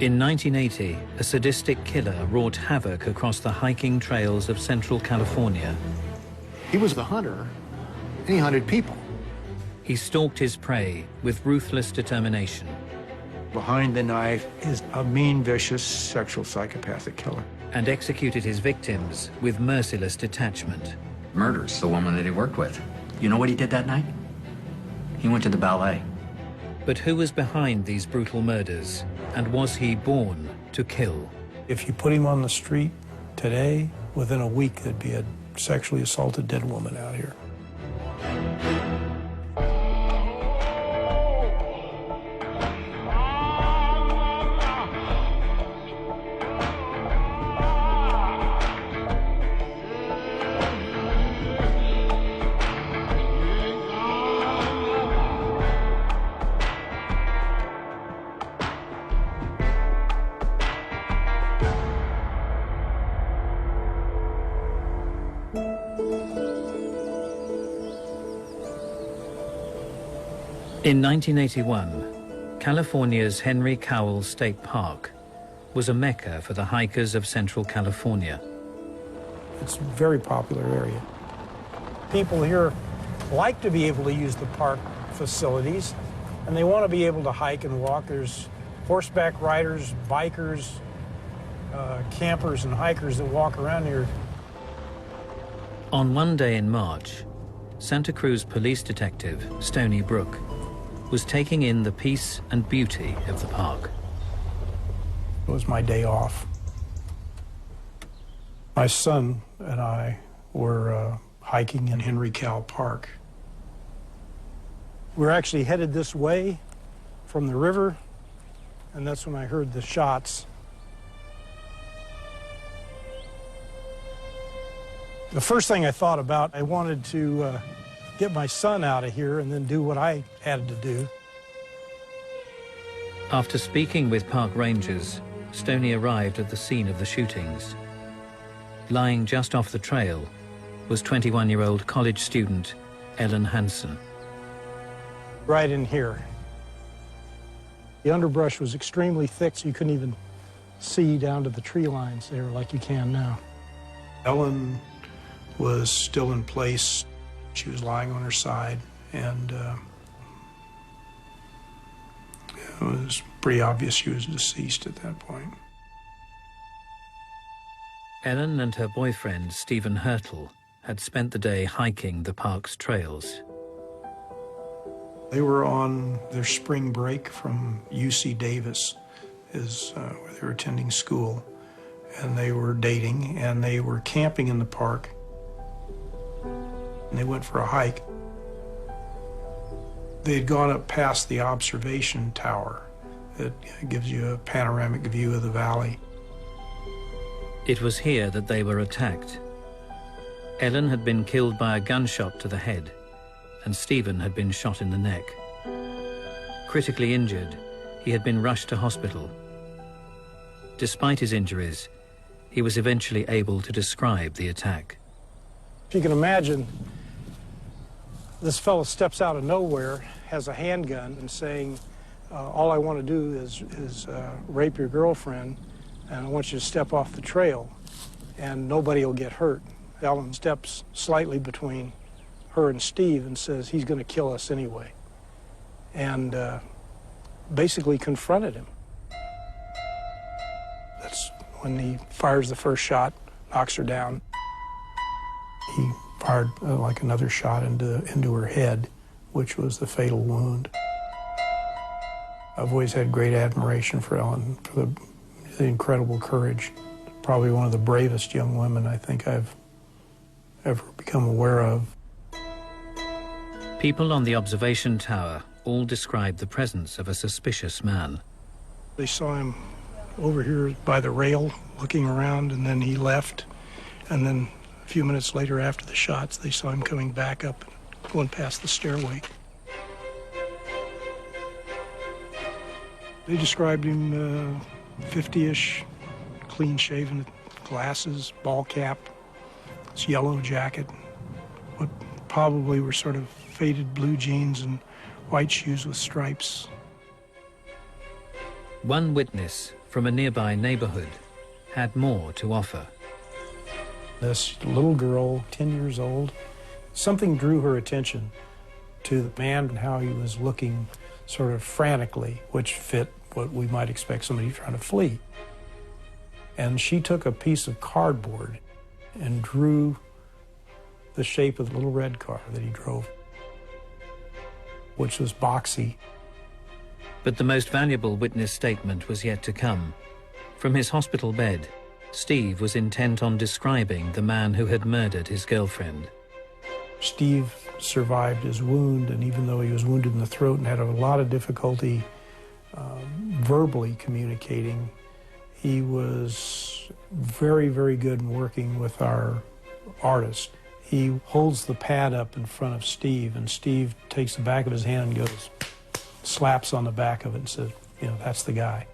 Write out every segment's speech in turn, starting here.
In 1980, a sadistic killer wrought havoc across the hiking trails of Central California. He was the hunter, and he hunted people. He stalked his prey with ruthless determination. Behind the knife is a mean, vicious, sexual psychopathic killer. And executed his victims with merciless detachment. Murders the woman that he worked with. You know what he did that night? He went to the ballet. But who was behind these brutal murders? And was he born to kill? If you put him on the street today, within a week, there'd be a sexually assaulted dead woman out here. In 1981, California's Henry Cowell State Park was a mecca for the hikers of Central California. It's a very popular area. People here like to be able to use the park facilities, and they want to be able to hike and walk. There's horseback riders, bikers, campers and hikers that walk around here. On one day in March, Santa Cruz police detective Stony Brook was taking in the peace and beauty of the park. It was my day off. My son and I were hiking in Henry Cowell Park. We were actually headed this way from the river, and that's when I heard the shots. The first thing I thought about, I wanted to get my son out of here and then do what I had to do. After speaking with park rangers, Stoney arrived at the scene of the shootings. Lying just off the trail was 21-year-old college student Ellen Hansen. Right in here. The underbrush was extremely thick, so you couldn't even see down to the tree lines there like you can now. Ellen was still in place. She was lying on her side, and it was pretty obvious she was deceased at that point. Ellen and her boyfriend, Stephen Hurtle, had spent the day hiking the park's trails. They were on their spring break from UC Davis, where they were attending school, and they were dating, and they were camping in the park. And they went for a hike. They had gone up past the observation tower that gives you a panoramic view of the valley. It was here that they were attacked. Ellen had been killed by a gunshot to the head, and Stephen had been shot in the neck. Critically injured, he had been rushed to hospital. Despite his injuries, he was eventually able to describe the attack. If you can imagine, this fellow steps out of nowhere, has a handgun, and saying, all I want to do is rape your girlfriend, and I want you to step off the trail, and nobody will get hurt. Ellen steps slightly between her and Steve and says, he's going to kill us anyway, and basically confronted him. That's when he fires the first shot, knocks her down. He fired like another shot into her head, which was the fatal wound. I've always had great admiration for Ellen, for the incredible courage. Probably one of the bravest young women I think I've ever become aware of. People on the observation tower all described the presence of a suspicious man. They saw him over here by the rail looking around, and then he left, and then a few minutes later after the shots, they saw him coming back up, going past the stairway. They described him 50-ish, clean-shaven, glasses, ball cap, his yellow jacket, what probably were sort of faded blue jeans and white shoes with stripes. One witness from a nearby neighborhood, had more to offer. This little girl, 10 years old, something drew her attention to the man and how he was looking sort of frantically, which fit what we might expect somebody trying to flee. And she took a piece of cardboard and drew the shape of the little red car that he drove, which was boxy. But the most valuable witness statement was yet to come. From his hospital bed, Steve was intent on describing the man who had murdered his girlfriend. Steve survived his wound, and even though he was wounded in the throat and had a lot of difficulty verbally communicating, he was very, very good in working with our artist. He holds the pad up in front of Steve, and Steve takes the back of his hand and goes, slaps on the back of it and says, you know, that's the guy.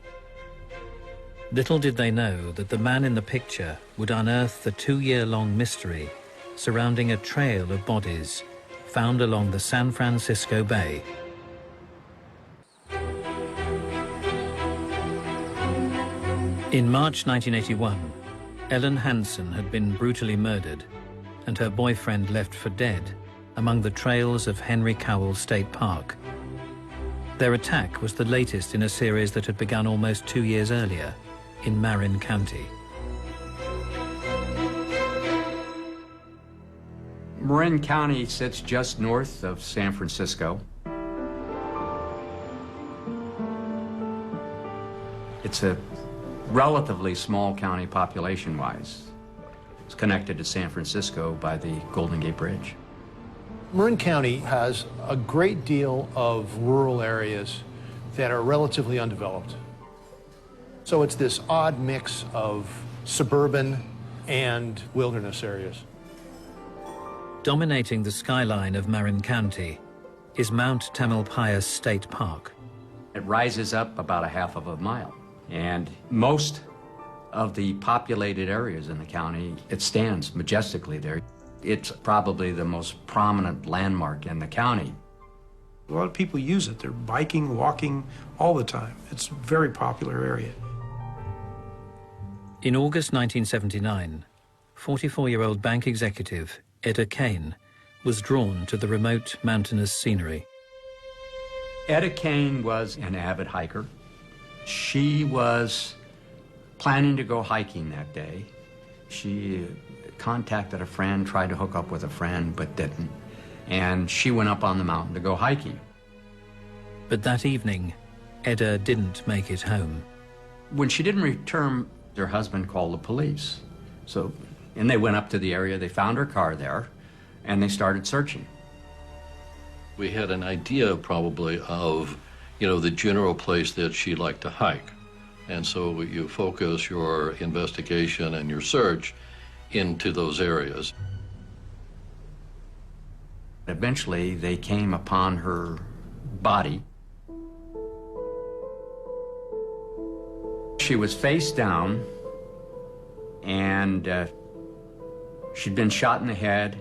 Little did they know that the man in the picture would unearth the 2-year-long mystery surrounding a trail of bodies found along the San Francisco Bay. In March 1981, Ellen Hansen had been brutally murdered and her boyfriend left for dead among the trails of Henry Cowell State Park. Their attack was the latest in a series that had begun almost 2 years earlier in Marin County. Marin County sits just north of San Francisco. It's a relatively small county population-wise. It's connected to San Francisco by the Golden Gate Bridge. Marin County has a great deal of rural areas that are relatively undeveloped. So it's this odd mix of suburban and wilderness areas. Dominating the skyline of Marin County is Mount Tamalpais State Park. It rises up about a half of a mile, and most of the populated areas in the county, it stands majestically there. It's probably the most prominent landmark in the county. A lot of people use it. They're biking, walking all the time. It's a very popular area. In August 1979, 44-year-old bank executive Etta Kane was drawn to the remote mountainous scenery. Etta Kane was an avid hiker. She was planning to go hiking that day. She contacted a friend, tried to hook up with a friend, but didn't. And she went up on the mountain to go hiking. But that evening, Etta didn't make it home. When she didn't return, her husband called the police. And they went up to the area, they found her car there, and they started searching. We had an idea probably of, the general place that she liked to hike. And so you focus your investigation and your search into those areas. Eventually, they came upon her body. She was face down, and she'd been shot in the head.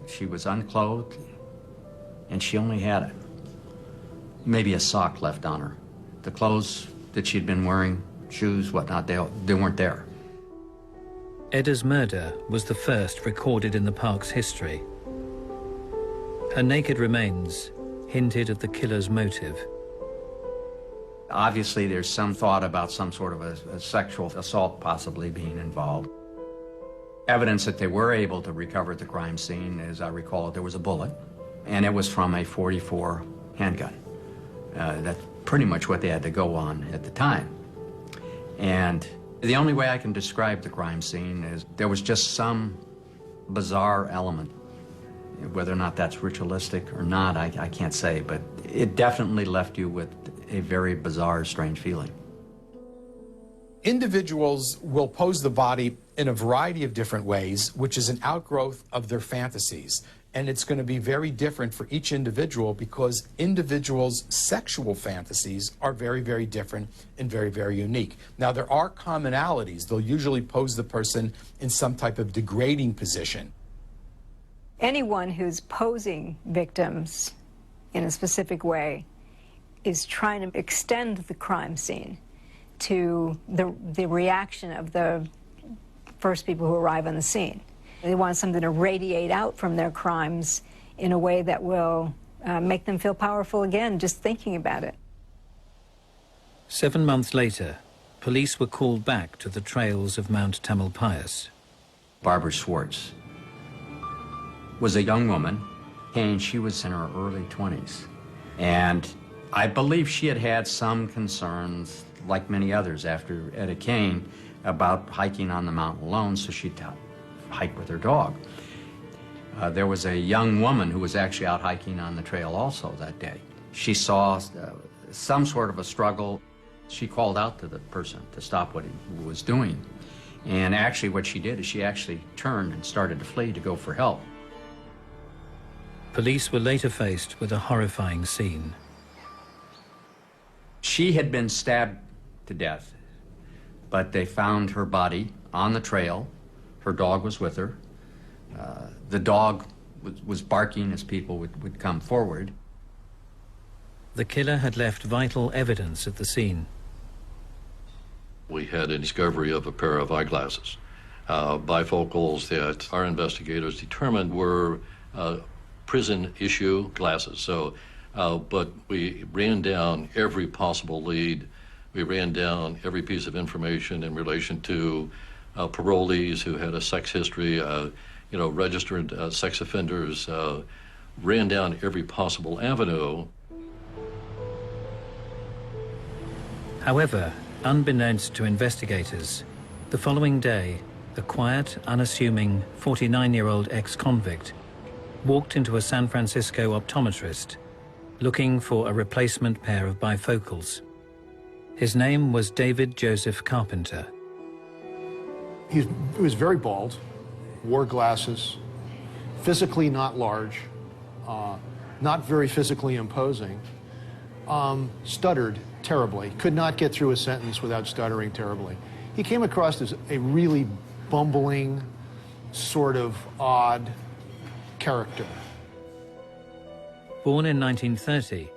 She was unclothed, and she only had maybe a sock left on her. The clothes that she'd been wearing, shoes, whatnot, they weren't there. Etta's murder was the first recorded in the park's history. Her naked remains hinted at the killer's motive. Obviously, there's some thought about some sort of a sexual assault possibly being involved. Evidence that they were able to recover at the crime scene, as I recall, there was a bullet, and it was from a .44 handgun. That's pretty much what they had to go on at the time. And the only way I can describe the crime scene is there was just some bizarre element. Whether or not that's ritualistic or not, I can't say, but it definitely left you with a very bizarre, strange feeling. Individuals will pose the body in a variety of different ways, which is an outgrowth of their fantasies. And it's going to be very different for each individual because individuals' sexual fantasies are very, very different and very, very unique. Now, there are commonalities. They'll usually pose the person in some type of degrading position. Anyone who's posing victims in a specific way is trying to extend the crime scene to the reaction of the first people who arrive on the scene. They want something to radiate out from their crimes in a way that will make them feel powerful again, just thinking about it. 7 months later, police were called back to the trails of Mount Tamalpais. Barbara Schwartz was a young woman, and she was in her early 20s. And I believe she had had some concerns, like many others after Etta Kane, about hiking on the mountain alone, so she'd hike with her dog. There was a young woman who was actually out hiking on the trail also that day. She saw some sort of a struggle. She called out to the person to stop what he was doing. And actually what she did is she actually turned and started to flee to go for help. Police were later faced with a horrifying scene. She had been stabbed to death, but they found her body on the trail. Her dog was with her. The dog was barking as people would come forward. The killer had left vital evidence at the scene. We had a discovery of a pair of eyeglasses, bifocals that our investigators determined were prison issue glasses. So, but we ran down every possible lead. We ran down every piece of information in relation to parolees who had a sex history, registered sex offenders, ran down every possible avenue. However, unbeknownst to investigators, the following day, a quiet, unassuming 49-year-old ex-convict walked into a San Francisco optometrist looking for a replacement pair of bifocals. His name was David Joseph Carpenter. He was very bald, wore glasses, physically not large, not very physically imposing, stuttered terribly, could not get through a sentence without stuttering terribly. He came across as a really bumbling, sort of odd character. Born in 1930,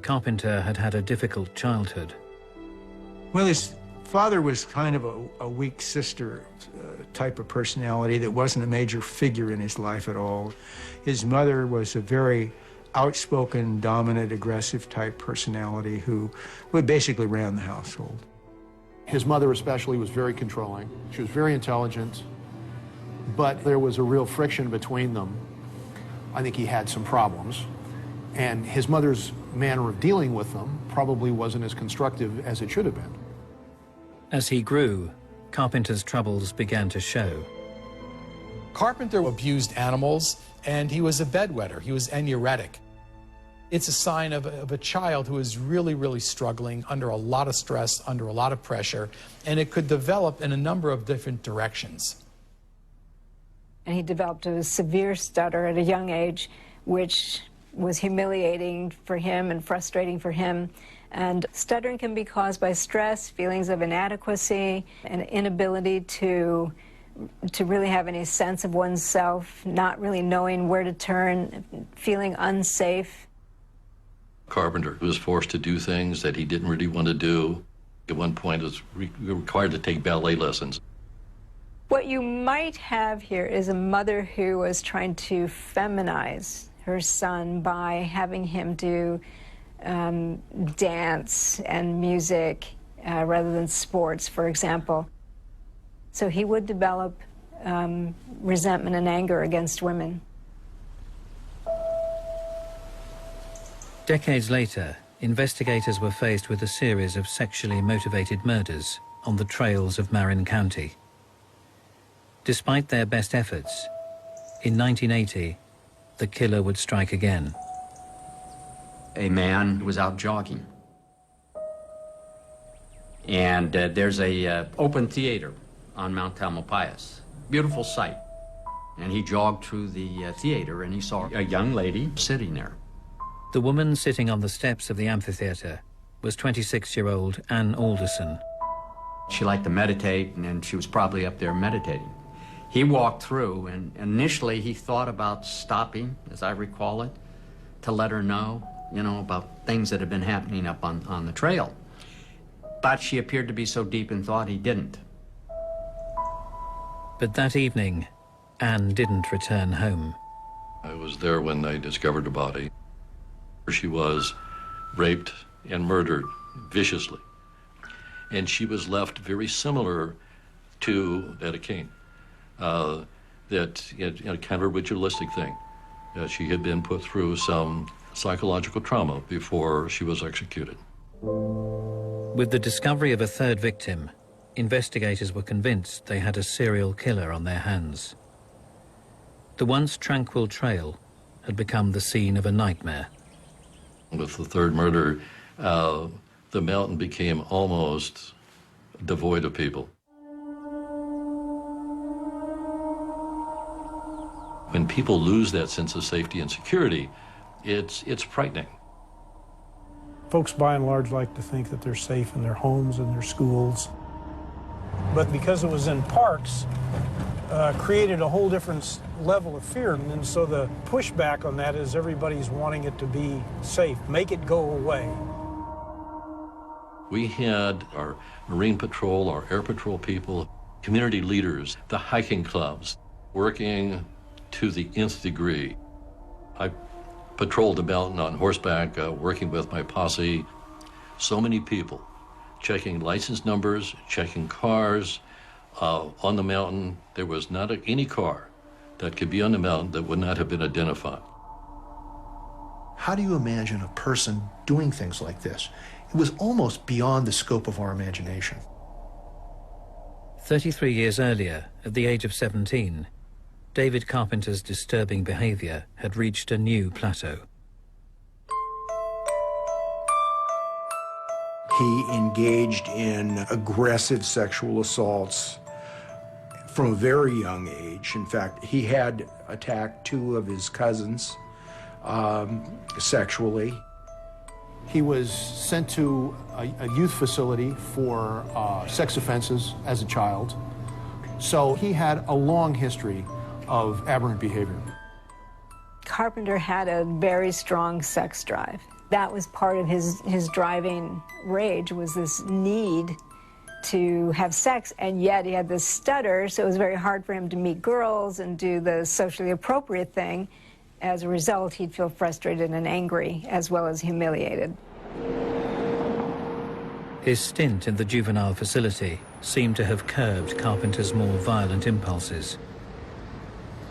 Carpenter had had a difficult childhood. Well, his father was kind of a weak sister type of personality that wasn't a major figure in his life at all. His mother was a very outspoken, dominant, aggressive type personality who basically ran the household. His mother especially was very controlling. She was very intelligent, but there was a real friction between them. I think he had some problems, and his mother's manner of dealing with them probably wasn't as constructive as it should have been. As he grew, Carpenter's troubles began to show. Carpenter abused animals, and he was a bedwetter. He was anoretic. It's a sign of a child who is really, really struggling under a lot of stress, under a lot of pressure, and it could develop in a number of different directions. And he developed a severe stutter at a young age, which was humiliating for him and frustrating for him. And stuttering can be caused by stress, feelings of inadequacy, an inability to really have any sense of oneself, not really knowing where to turn, feeling unsafe. Carpenter was forced to do things that he didn't really want to do. At one point, he was required to take ballet lessons. What you might have here is a mother who was trying to feminize her son by having him do dance and music rather than sports, for example. So he would develop resentment and anger against women. Decades later, investigators were faced with a series of sexually motivated murders on the trails of Marin County. Despite their best efforts, in 1980, the killer would strike again. A man was out jogging. And there's a open theater on Mount Tamalpais. Beautiful sight. And he jogged through the theater and he saw a young lady sitting there. The woman sitting on the steps of the amphitheater was 26-year-old Ann Alderson. She liked to meditate, and she was probably up there meditating. He walked through, and initially he thought about stopping, as I recall it, to let her know, about things that had been happening up on the trail. but she appeared to be so deep in thought he didn't. But that evening, Anne didn't return home. I was there when they discovered the body. She was raped and murdered viciously. And she was left very similar to Etta Kane. That, kind of a ritualistic thing. She had been put through some psychological trauma before she was executed. With the discovery of a third victim, investigators were convinced they had a serial killer on their hands. The once tranquil trail had become the scene of a nightmare. With the third murder, the mountain became almost devoid of people. When people lose that sense of safety and security, it's frightening. Folks by and large like to think that they're safe in their homes and their schools. But because it was in parks, created a whole different level of fear. And so the pushback on that is everybody's wanting it to be safe, make it go away. We had our Marine Patrol, our Air Patrol people, community leaders, the hiking clubs, working to the nth degree. I patrolled the mountain on horseback, working with my posse. So many people checking license numbers, checking cars. On the mountain, there was not any car that could be on the mountain that would not have been identified. How do you imagine a person doing things like this? It was almost beyond the scope of our imagination. 33 years earlier, at the age of 17, David Carpenter's disturbing behavior had reached a new plateau. He engaged in aggressive sexual assaults from a very young age. In fact, he had attacked 2 of his cousins sexually. He was sent to a youth facility for sex offenses as a child. So he had a long history of aberrant behavior. Carpenter had a very strong sex drive. That was part of his driving rage, was this need to have sex, and yet he had this stutter, so it was very hard for him to meet girls and do the socially appropriate thing. As a result, he'd feel frustrated and angry, as well as humiliated. His stint in the juvenile facility seemed to have curbed Carpenter's more violent impulses.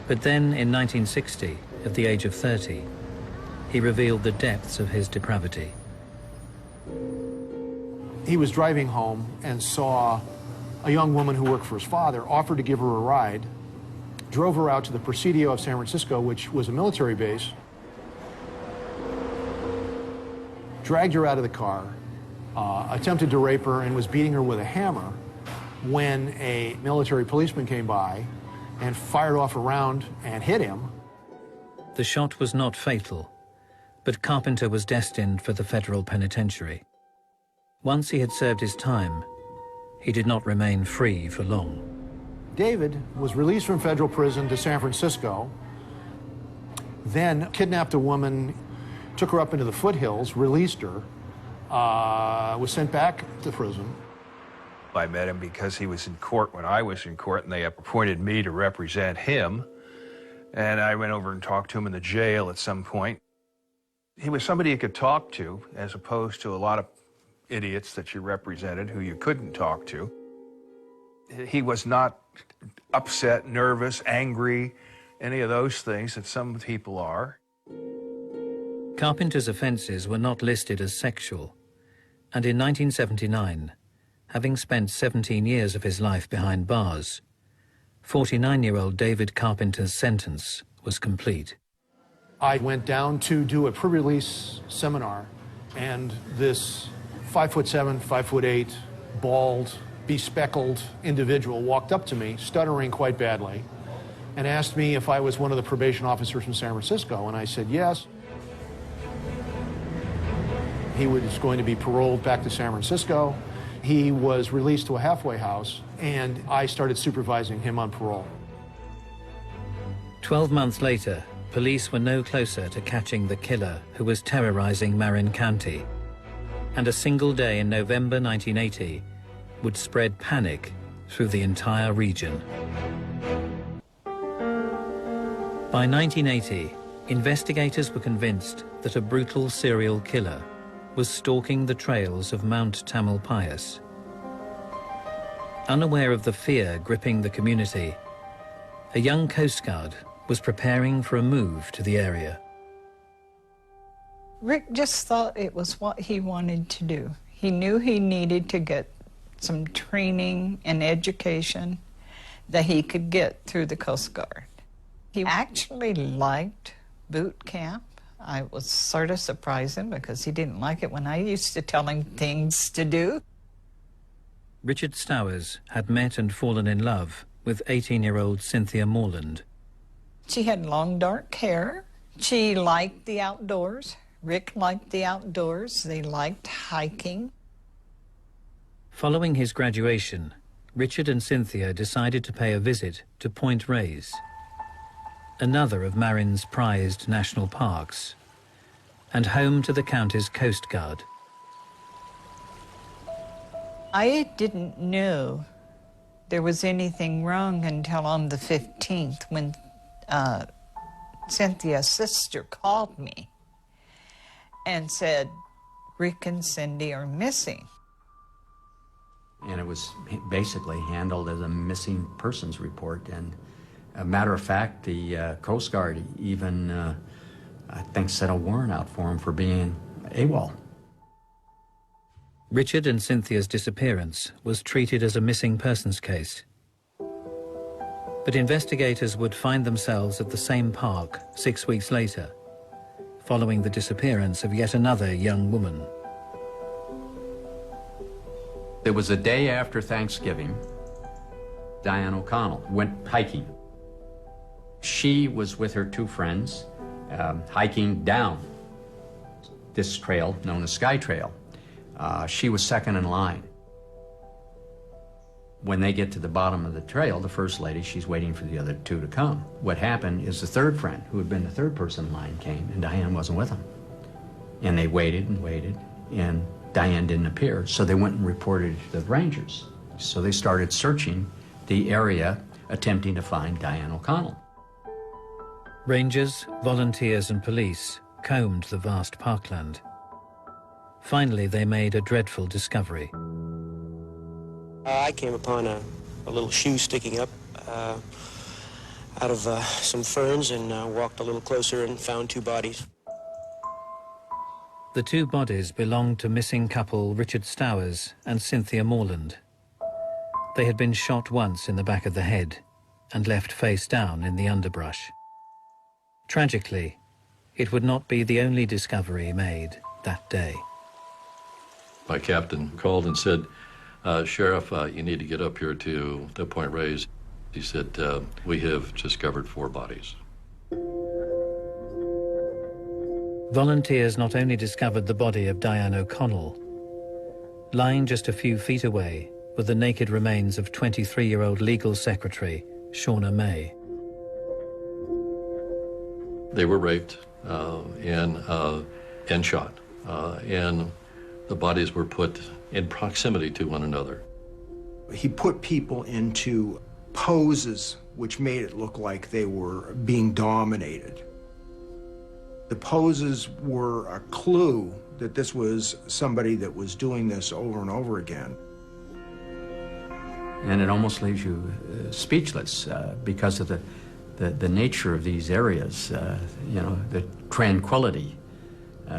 But then, in 1960, at the age of 30, he revealed the depths of his depravity. He was driving home and saw a young woman who worked for his father, offered to give her a ride, drove her out to the Presidio of San Francisco, which was a military base, dragged her out of the car, attempted to rape her, and was beating her with a hammer when a military policeman came by and fired off a round and hit him. The shot was not fatal, but Carpenter was destined for the federal penitentiary. Once he had served his time, he did not remain free for long. David was released from federal prison to San Francisco, then kidnapped a woman, took her up into the foothills, released her, was sent back to prison. I met him because he was in court when I was in court, and they appointed me to represent him. And I went over and talked to him in the jail at some point. He was somebody you could talk to, as opposed to a lot of idiots that you represented who you couldn't talk to. He was not upset, nervous, angry, any of those things that some people are. Carpenter's offences were not listed as sexual, and in 1979, having spent 17 years of his life behind bars, 49-year-old David Carpenter's sentence was complete. I went down to do a pre-release seminar, and this 5'7", 5'8", bald, bespectacled individual walked up to me, stuttering quite badly, and asked me if I was one of the probation officers from San Francisco, and I said yes. He was going to be paroled back to San Francisco. He was released to a halfway house, and I started supervising him on parole. 12 months later, police were no closer to catching the killer who was terrorizing Marin County. and a single day in November 1980 would spread panic through the entire region. By 1980, investigators were convinced that a brutal serial killer was stalking the trails of Mount Tamalpais. Unaware of the fear gripping the community, a young Coast Guard was preparing for a move to the area. Rick just thought it was what he wanted to do. He knew he needed to get some training and education that he could get through the Coast Guard. He actually liked boot camp. I was sort of surprising because he didn't like it when I used to tell him things to do. Richard Stowers had met and fallen in love with 18-year-old Cynthia Morland. She had long dark hair. She liked the outdoors. Rick liked the outdoors. They liked hiking. Following his graduation, Richard and Cynthia decided to pay a visit to Point Reyes, another of Marin's prized national parks, and home to the county's Coast Guard. I didn't know there was anything wrong until on the 15th when Cynthia's sister called me and said, Rick and Cindy are missing. And it was basically handled as a missing persons report. And a matter of fact, the Coast Guard even, I think, set a warrant out for him for being AWOL. Richard and Cynthia's disappearance was treated as a missing persons case. But investigators would find themselves at the same park 6 weeks later, following the disappearance of yet another young woman. It was the day after Thanksgiving. Diane O'Connell went hiking. She was with her two friends hiking down this trail known as Sky Trail. She was second in line. When they get to the bottom of the trail, the first lady, she's waiting for the other two to come. What happened is the third friend, who had been the third person in line, came, and Diane wasn't with them. And they waited and waited, and Diane didn't appear, so they went and reported to the Rangers. So they started searching the area, attempting to find Diane O'Connell. Rangers, volunteers, and police combed the vast parkland. Finally, they made a dreadful discovery. I came upon a little shoe sticking up out of some ferns and walked a little closer and found two bodies. The two bodies belonged to missing couple Richard Stowers and Cynthia Morland. They had been shot once in the back of the head and left face down in the underbrush. Tragically, it would not be the only discovery made that day. My captain called and said, Sheriff, you need to get up here to the Point Reyes. He said, we have discovered 4 bodies. Volunteers not only discovered the body of Diane O'Connell, lying just a few feet away were the naked remains of 23-year-old legal secretary Shauna May. They were raped and shot, and the bodies were put in proximity to one another. He put people into poses which made it look like they were being dominated. The poses were a clue that this was somebody that was doing this over and over again. And it almost leaves you speechless because of the nature of these areas. You know, the tranquility,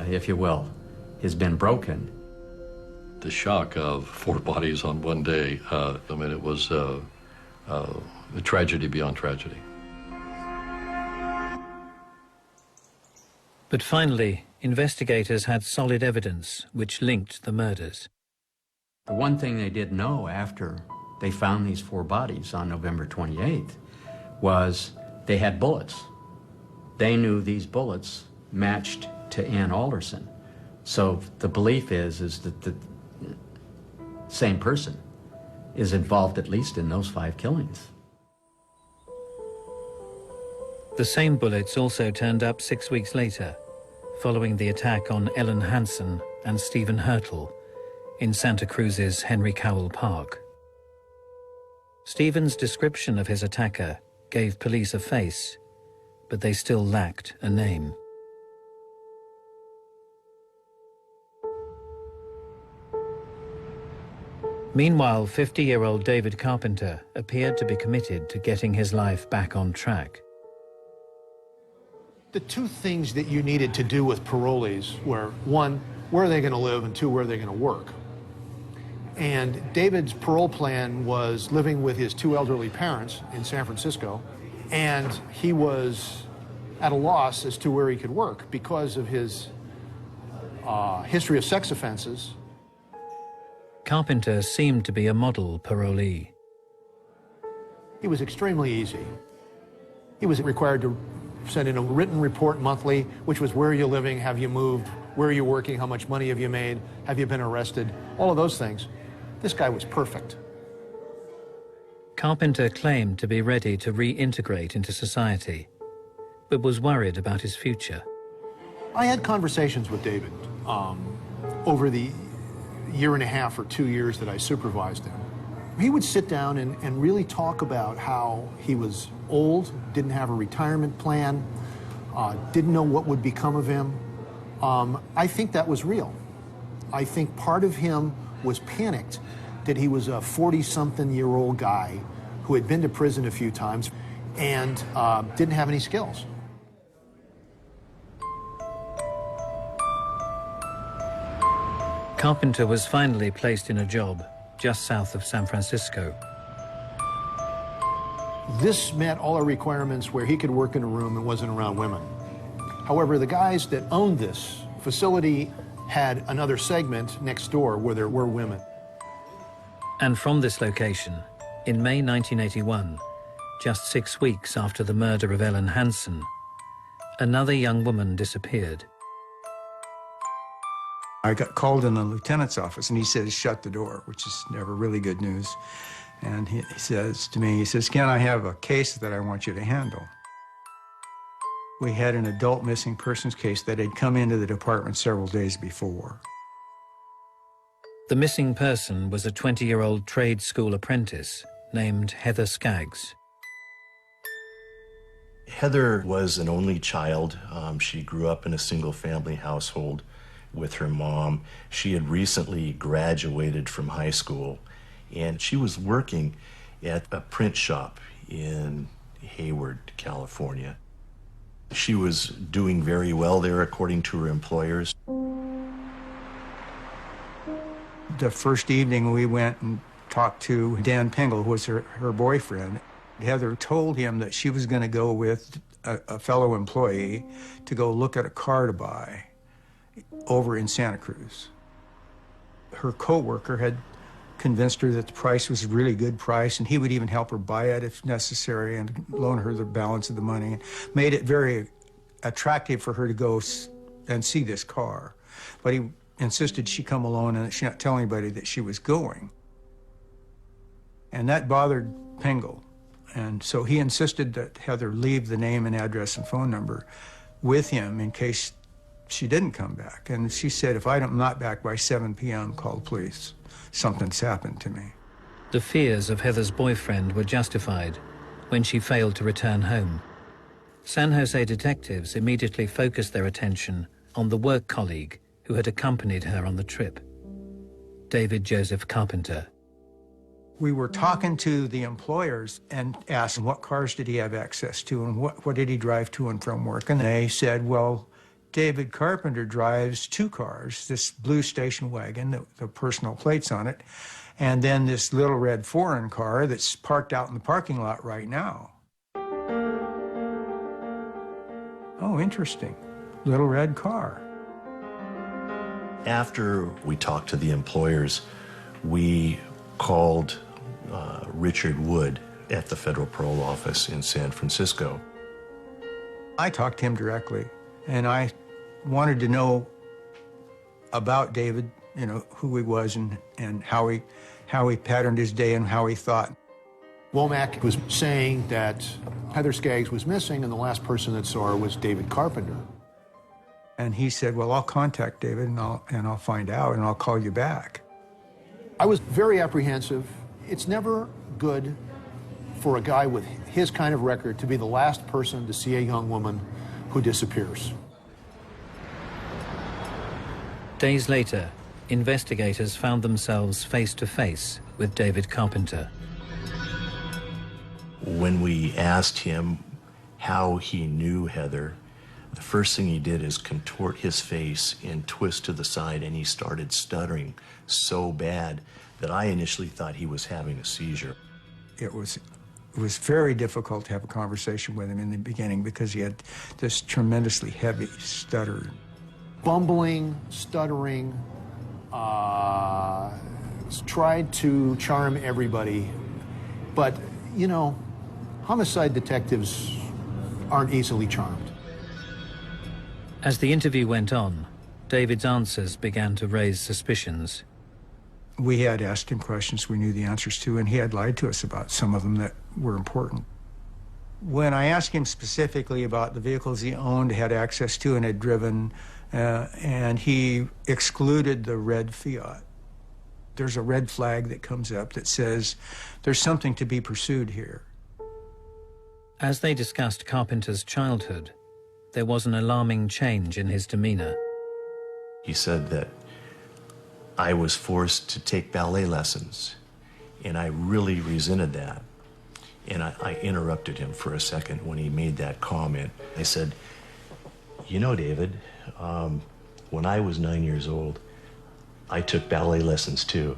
if you will, has been broken. The shock of 4 bodies on one day, I mean, it was a tragedy beyond tragedy. But finally, investigators had solid evidence which linked the murders. The one thing they did know after they found these 4 bodies on November 28th was they had bullets. They knew these bullets matched to Ann Alderson. So the belief is that the same person is involved at least in those 5 killings. The same bullets also turned up 6 weeks later, following the attack on Ellen Hansen and Stephen Hurtle in Santa Cruz's Henry Cowell Park. Stephen's description of his attacker gave police a face, but they still lacked a name. Meanwhile, 50-year-old David Carpenter appeared to be committed to getting his life back on track. The two things that you needed to do with parolees were, one, where are they going to live, and two, where are they going to work? And David's parole plan was living with his two elderly parents in San Francisco, and he was at a loss as to where he could work because of his history of sex offenses. Carpenter seemed to be a model parolee. He was extremely easy. He was required to send in a written report monthly, which was where are you living, have you moved, where are you working, how much money have you made, have you been arrested, all of those things. This guy was perfect. Carpenter claimed to be ready to reintegrate into society, but was worried about his future. I had conversations with David over the year and a half or 2 years that I supervised him. He would sit down and really talk about how he was old, didn't have a retirement plan, didn't know what would become of him. I think that was real. I think part of him was panicked that he was a 40-something-year-old guy who had been to prison a few times and didn't have any skills. Carpenter was finally placed in a job just south of San Francisco. This met all our requirements where he could work in a room and wasn't around women. However, the guys that owned this facility had another segment next door where there were women. And from this location, in May 1981, just 6 weeks after the murder of Ellen Hansen, another young woman disappeared. I got called in the lieutenant's office, and he says, shut the door, which is never really good news. And he says to me, he says, Ken, I have a case that I want you to handle. We had an adult missing persons case that had come into the department several days before. The missing person was a 20-year-old trade school apprentice named Heather Skaggs. Heather was an only child. She grew up in a single-family household with her mom. She had recently graduated from high school, and she was working at a print shop in Hayward, California. She was doing very well there, according to her employers. The first evening we went and talked to Dan Pingle, who was her boyfriend. Heather told him that she was going to go with a fellow employee to go look at a car to buy over in Santa Cruz. Her co-worker had convinced her that the price was a really good price, and he would even help her buy it if necessary and loan her the balance of the money, and made it very attractive for her to go and see this car. But he insisted she come alone and she not tell anybody that she was going. And that bothered Pingle. And so he insisted that Heather leave the name and address and phone number with him in case she didn't come back. And she said, if I'm not back by 7 p.m., call the police. Something's happened to me. The fears of Heather's boyfriend were justified when she failed to return home. San Jose detectives immediately focused their attention on the work colleague who had accompanied her on the trip, David Joseph Carpenter. We were talking to the employers and asked what cars did he have access to and what did he drive to and from work. And they said, well, David Carpenter drives 2 cars, this blue station wagon, the personal plates on it, and then this little red foreign car that's parked out in the parking lot right now. Oh, interesting. Little red car. After we talked to the employers, we called Richard Wood at the Federal Parole Office in San Francisco. I talked to him directly, and I wanted to know about David, you know, who he was and how he patterned his day and how he thought. Womack was saying that Heather Skaggs was missing, and the last person that saw her was David Carpenter. And he said, well, I'll contact David and I'll find out and I'll call you back. I was very apprehensive. It's never good for a guy with his kind of record to be the last person to see a young woman who disappears. Days later, investigators found themselves face to face with David Carpenter. When we asked him how he knew Heather, the first thing he did is contort his face and twist to the side, and he started stuttering so bad that I initially thought he was having a seizure. It was very difficult to have a conversation with him in the beginning because he had this tremendously heavy stutter. Bumbling, stuttering, tried to charm everybody. But, you know, homicide detectives aren't easily charmed. As the interview went on, David's answers began to raise suspicions. We had asked him questions we knew the answers to, and he had lied to us about some of them that were important. When I asked him specifically about the vehicles he owned, had access to, and had driven, and he excluded the red Fiat. There's a red flag that comes up that says there's something to be pursued here. As they discussed Carpenter's childhood, there was an alarming change in his demeanor. He said that I was forced to take ballet lessons, and I really resented that. And I interrupted him for a second when he made that comment. I said, you know, David, when I was 9 years old, I took ballet lessons too.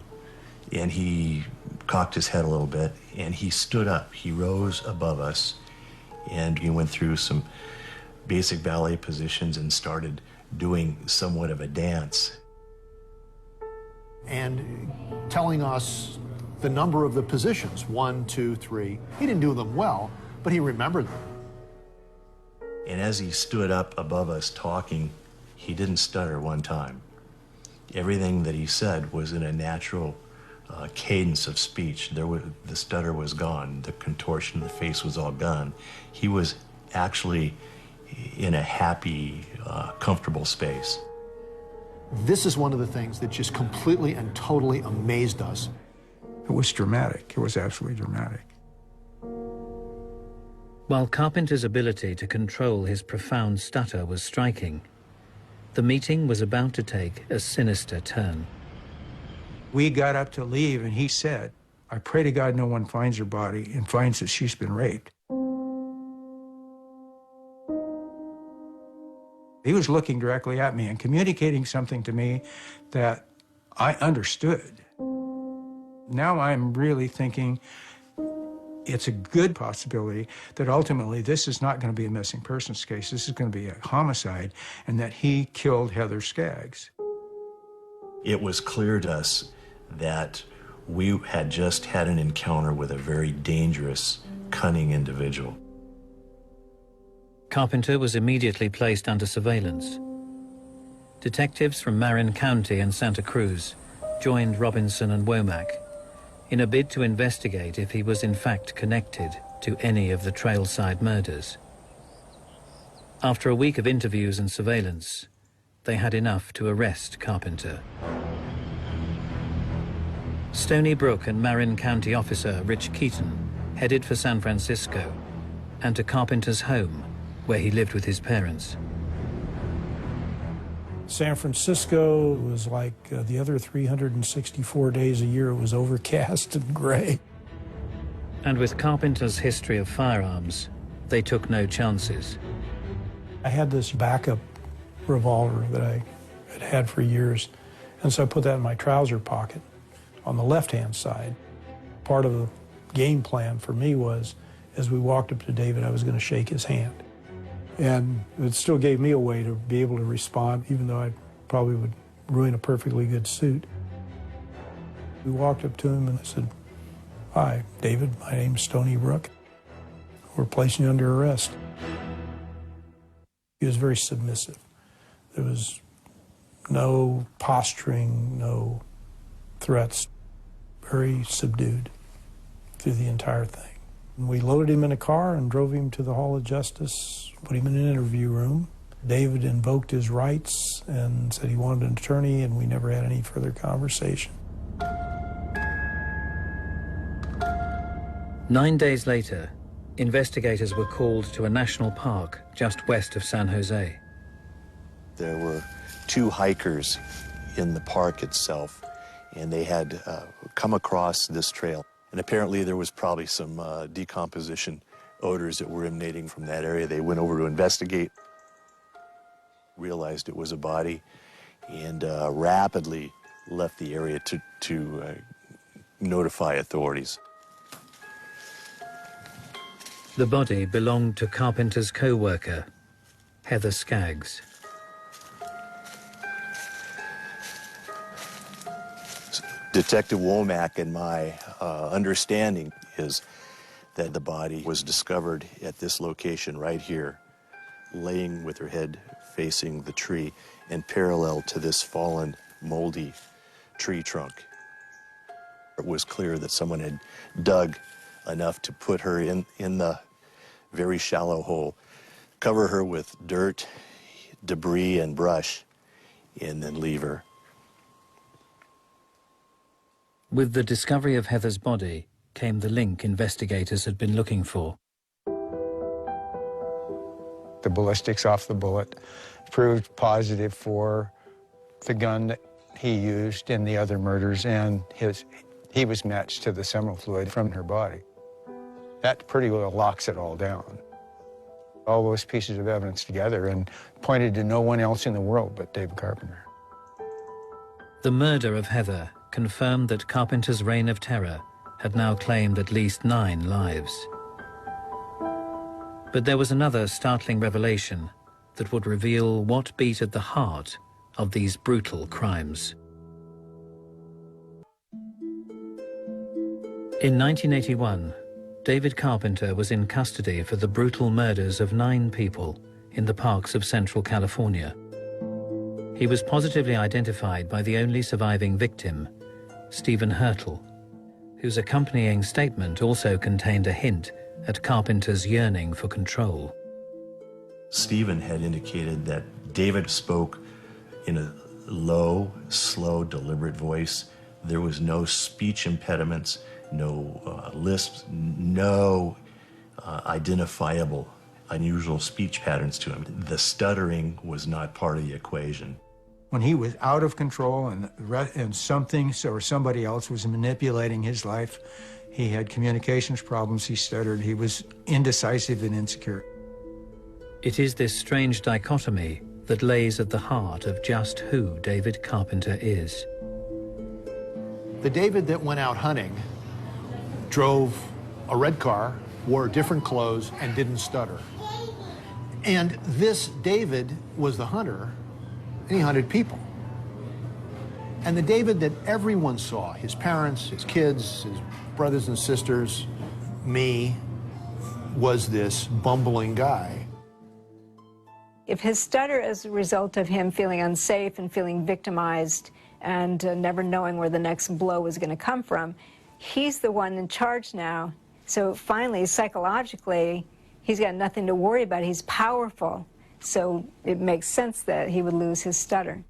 And he cocked his head a little bit, and he stood up. He rose above us, and he went through some basic ballet positions and started doing somewhat of a dance. And telling us the number of the positions, 1, 2, 3. He didn't do them well, but he remembered them. And as he stood up above us talking, he didn't stutter one time. Everything that he said was in a natural cadence of speech. The stutter was gone. The contortion of the face was all gone. He was actually in a happy, comfortable space. This is one of the things that just completely and totally amazed us. It was dramatic. It was absolutely dramatic. While Carpenter's ability to control his profound stutter was striking, the meeting was about to take a sinister turn. We got up to leave, and he said, I pray to God no one finds her body and finds that she's been raped. He was looking directly at me and communicating something to me that I understood. Now I'm really thinking it's a good possibility that ultimately this is not going to be a missing persons case. This is going to be a homicide, and that he killed Heather Skaggs. It was clear to us that we had just had an encounter with a very dangerous, cunning individual. Carpenter was immediately placed under surveillance. Detectives from Marin County and Santa Cruz joined Robinson and Womack in a bid to investigate if he was in fact connected to any of the Trailside murders. After a week of interviews and surveillance, they had enough to arrest Carpenter. Stony Brook and Marin County officer Rich Keaton headed for San Francisco and to Carpenter's home, where he lived with his parents. San Francisco was like the other 364 days a year. It was overcast and gray. And with Carpenter's history of firearms, they took no chances. I had this backup revolver that I had had for years, and so I put that in my trouser pocket on the left-hand side. Part of the game plan for me was, as we walked up to David, I was going to shake his hand. And it still gave me a way to be able to respond, even though I probably would ruin a perfectly good suit. We walked up to him and I said, "Hi, David, my name's Stony Brook. We're placing you under arrest." He was very submissive. There was no posturing, no threats, very subdued through the entire thing. And we loaded him in a car and drove him to the Hall of Justice, put him in an interview room. David invoked his rights and said he wanted an attorney, and we never had any further conversation. 9 days later, investigators were called to a national park just west of San Jose. There were 2 hikers in the park itself, and they had come across this trail. And apparently there was probably some decomposition odors that were emanating from that area. They went over to investigate, realized it was a body, and rapidly left the area to notify authorities. The body belonged to Carpenter's co-worker, Heather Skaggs. Detective Womack and my understanding is that the body was discovered at this location right here, laying with her head facing the tree and parallel to this fallen, moldy tree trunk. It was clear that someone had dug enough to put her in the very shallow hole, cover her with dirt, debris, and brush, and then leave her. With the discovery of Heather's body came the link investigators had been looking for. The ballistics off the bullet proved positive for the gun that he used in the other murders, and he was matched to the seminal fluid from her body. That pretty well locks it all down. All those pieces of evidence together and pointed to no one else in the world but David Carpenter. The murder of Heather confirmed that Carpenter's reign of terror had now claimed at least 9 lives. But there was another startling revelation that would reveal what beat at the heart of these brutal crimes. In 1981, David Carpenter was in custody for the brutal murders of 9 people in the parks of Central California. He was positively identified by the only surviving victim, Stephen Hurtle, whose accompanying statement also contained a hint at Carpenter's yearning for control. Stephen had indicated that David spoke in a low, slow, deliberate voice. There was no speech impediments, no lisps, no identifiable unusual speech patterns to him. The stuttering was not part of the equation. When he was out of control and something or somebody else was manipulating his life, he had communications problems, he stuttered, he was indecisive and insecure. It is this strange dichotomy that lays at the heart of just who David Carpenter is. The David that went out hunting drove a red car, wore different clothes, and didn't stutter. And this David was the hunter, and he hunted people. And the David that everyone saw, his parents, his kids, his brothers and sisters, me, was this bumbling guy. If his stutter is a result of him feeling unsafe and feeling victimized and never knowing where the next blow was going to come from, he's the one in charge now. So finally, psychologically, he's got nothing to worry about. He's powerful. So it makes sense that he would lose his stutter.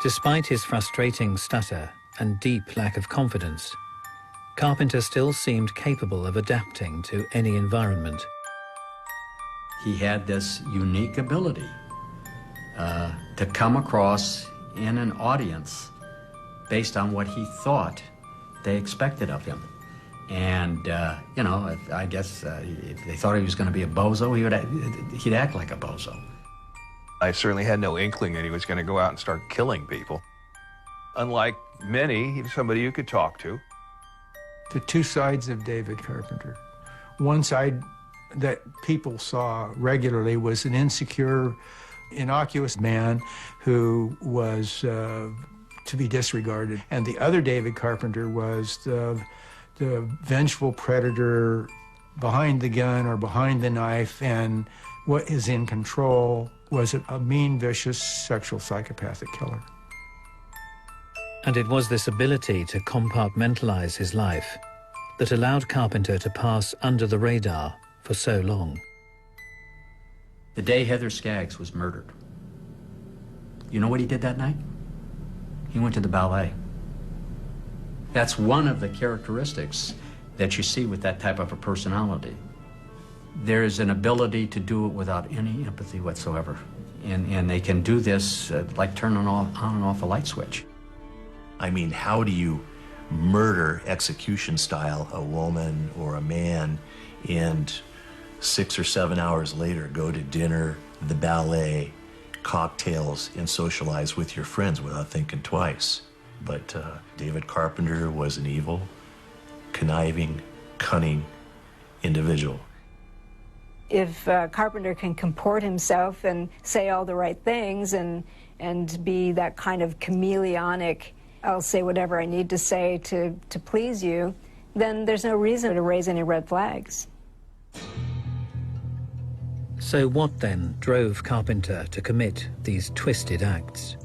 Despite his frustrating stutter and deep lack of confidence, Carpenter still seemed capable of adapting to any environment. He had this unique ability to come across in an audience based on what he thought they expected of him. And, you know, I guess if they thought he was going to be a bozo, he'd act like a bozo. I certainly had no inkling that he was going to go out and start killing people. Unlike many, he was somebody you could talk to. The 2 sides of David Carpenter. One side that people saw regularly was an insecure, innocuous man who was to be disregarded. And the other David Carpenter was the vengeful predator behind the gun or behind the knife, and what is in control was a mean, vicious, sexual psychopathic killer. And it was this ability to compartmentalize his life that allowed Carpenter to pass under the radar for so long. The day Heather Skaggs was murdered, you know what he did that night? He went to the ballet. That's one of the characteristics that you see with that type of a personality. There's an ability to do it without any empathy whatsoever. And they can do this like turning on and off a light switch. I mean, how do you murder, execution style, a woman or a man, and 6 or 7 hours later go to dinner, the ballet, cocktails, and socialize with your friends without thinking twice? But David Carpenter was an evil, conniving, cunning individual. If Carpenter can comport himself and say all the right things and be that kind of chameleonic, I'll say whatever I need to say to please you, then there's no reason to raise any red flags. So what then drove Carpenter to commit these twisted acts?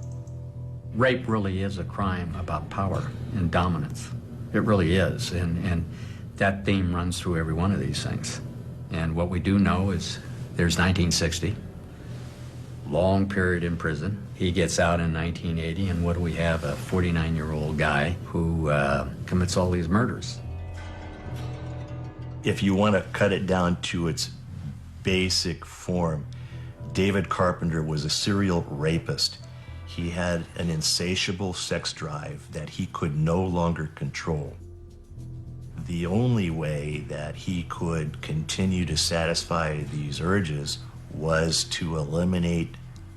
Rape really is a crime about power and dominance. It really is, and that theme runs through every one of these things. And what we do know is there's 1960, long period in prison. He gets out in 1980, and what do we have? A 49-year-old guy who commits all these murders. If you want to cut it down to its basic form, David Carpenter was a serial rapist. He had an insatiable sex drive that he could no longer control. The only way that he could continue to satisfy these urges was to eliminate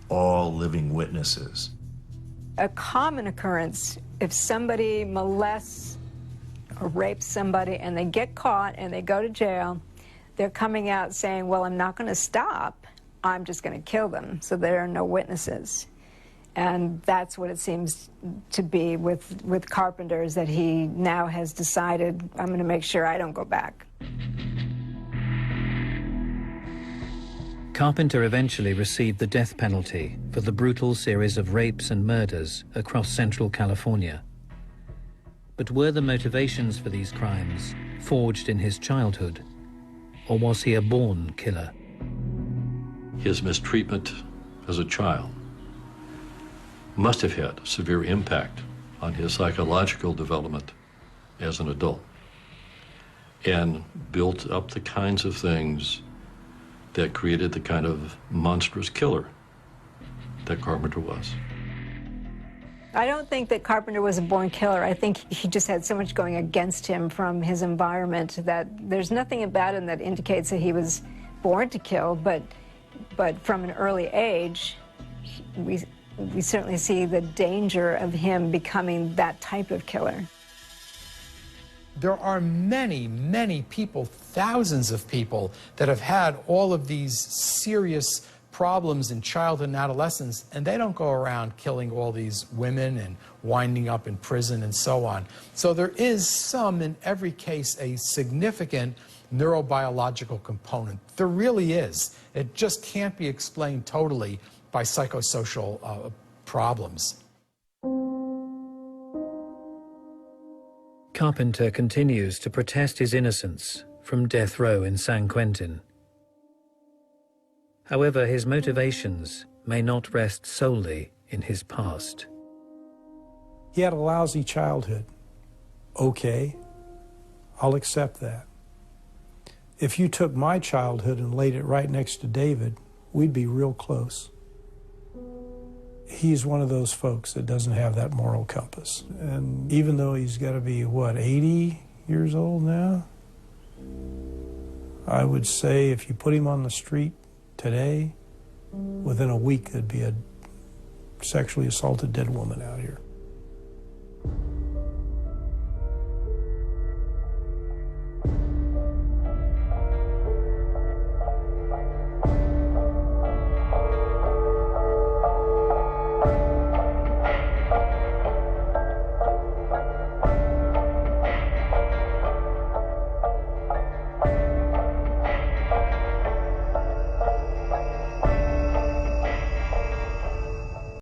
all living witnesses. A common occurrence, if somebody molests or rapes somebody and they get caught and they go to jail, they're coming out saying, well, I'm not going to stop, I'm just going to kill them, so there are no witnesses. And that's what it seems to be with Carpenter, is that he now has decided, I'm going to make sure I don't go back. Carpenter eventually received the death penalty for the brutal series of rapes and murders across Central California. But were the motivations for these crimes forged in his childhood, or was he a born killer? His mistreatment as a child must have had a severe impact on his psychological development as an adult and built up the kinds of things that created the kind of monstrous killer that Carpenter was. I don't think that Carpenter was a born killer. I think he just had so much going against him from his environment that there's nothing about him that indicates that he was born to kill, but from an early age, we certainly see the danger of him becoming that type of killer. There are many, many people, thousands of people, that have had all of these serious problems in childhood and adolescence, and they don't go around killing all these women and winding up in prison and so on. So there is some, in every case, a significant neurobiological component. There really is. It just can't be explained totally by psychosocial problems. Carpenter continues to protest his innocence from death row in San Quentin. However, his motivations may not rest solely in his past. He had a lousy childhood. Okay, I'll accept that. If you took my childhood and laid it right next to David, we'd be real close. He's one of those folks that doesn't have that moral compass. And even though he's got to be, 80 years old now? I would say if you put him on the street today, within a week there'd be a sexually assaulted dead woman out here.